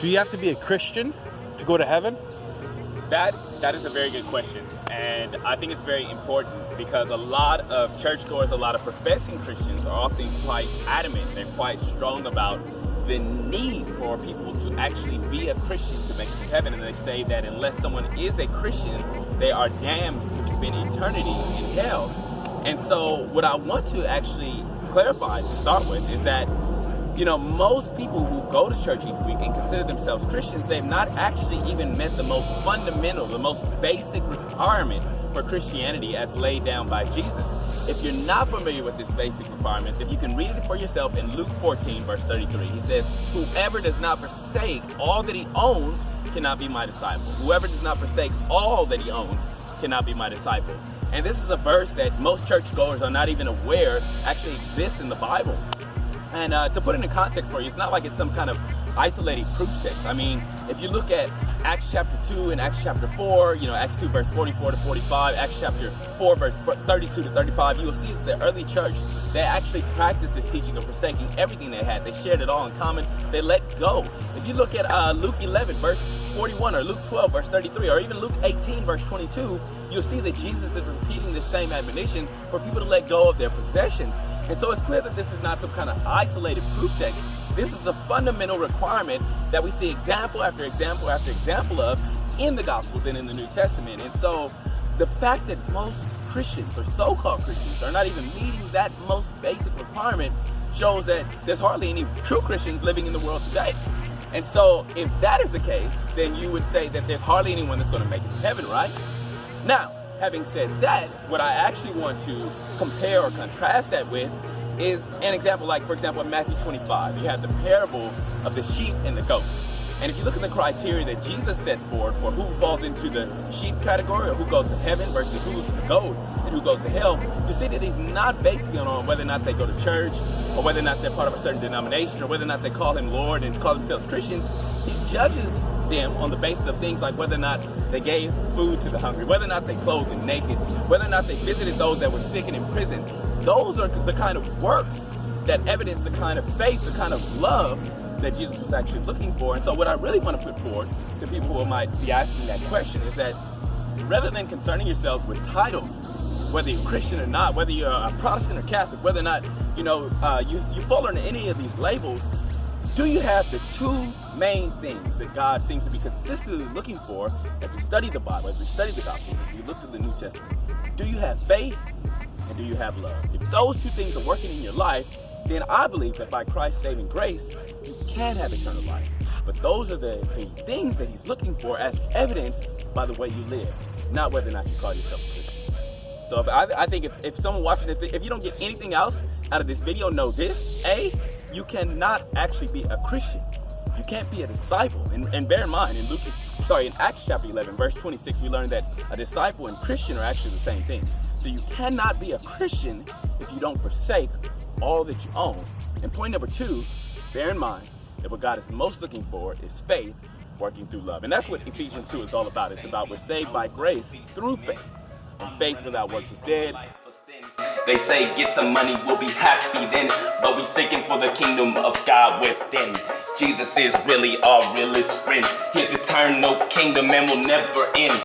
Do you have to be a Christian to go to heaven? That is a very good question, and I think it's very important because a lot of churchgoers, a lot of professing Christians are often quite adamant, they're quite strong about the need for people to actually be a Christian to make it to heaven, and they say that unless someone is a Christian, they are damned to spend eternity in hell. And so what I want to actually clarify to start with is that most people who go to church each week and consider themselves Christians, they've not actually even met the most fundamental, the most basic requirement for Christianity as laid down by Jesus. If you're not familiar with this basic requirement, if you can read it for yourself in Luke 14, verse 33, he says, "Whoever does not forsake all that he owns cannot be my disciple. Whoever does not forsake all that he owns cannot be my disciple." And this is a verse that most churchgoers are not even aware actually exists in the Bible. And to put it in context for you, it's not like it's some kind of isolated proof text. I mean, if you look at Acts chapter 2 and Acts chapter 4, Acts 2 verse 44 to 45, Acts chapter 4 verse 32 to 35, you will see that the early church, they actually practiced this teaching of forsaking everything they had. They shared it all in common. They let go. If you look at Luke 11 verse 41 or Luke 12 verse 33 or even Luke 18 verse 22, you'll see that Jesus is repeating the same admonition for people to let go of their possessions. And so it's clear that this is not some kind of isolated proof text. This is a fundamental requirement that we see example after example after example of in the Gospels and in the New Testament. And so the fact that most Christians or so-called Christians are not even meeting that most basic requirement shows that there's hardly any true Christians living in the world today. And so if that is the case, then you would say that there's hardly anyone that's going to make it to heaven, right? Now, having said that, what I actually want to compare or contrast that with is an example like, for example, in Matthew 25, you have the parable of the sheep and the goat. And if you look at the criteria that Jesus sets forward for who falls into the sheep category or who goes to heaven versus who's the goat and who goes to hell, you see that he's not basing it on whether or not they go to church or whether or not they're part of a certain denomination or whether or not they call him Lord and call themselves Christians. He judges them on the basis of things like whether or not they gave food to the hungry, whether or not they clothed the naked, whether or not they visited those that were sick and in prison. Those are the kind of works that evidence the kind of faith, the kind of love that Jesus was actually looking for. And so what I really want to put forward to people who might be asking that question is that rather than concerning yourselves with titles, whether you're Christian or not, whether you're a Protestant or Catholic, whether or not you fall under any of these labels, do you have the two main things that God seems to be consistently looking for as we study the Bible, as we study the Gospels, as we look at the New Testament? Do you have faith and do you have love? If those two things are working in your life, then I believe that by Christ's saving grace, you can have eternal life. But those are the things that he's looking for as evidenced by the way you live, not whether or not you call yourself a Christian. So I think if someone watching this, if you don't get anything else out of this video, know this: A, you cannot actually be a Christian. You can't be a disciple. And bear in mind, in Acts chapter 11, verse 26, we learned that a disciple and Christian are actually the same thing. So you cannot be a Christian if you don't forsake all that you own. And point number two, bear in mind that what God is most looking for is faith working through love. And that's what Ephesians 2 is all about. It's about we're saved by grace through faith. And faith without works is dead. They say get some money, we'll be happy then, but we seeking for the kingdom of God within. Jesus is really our realest friend. His eternal kingdom and will never end.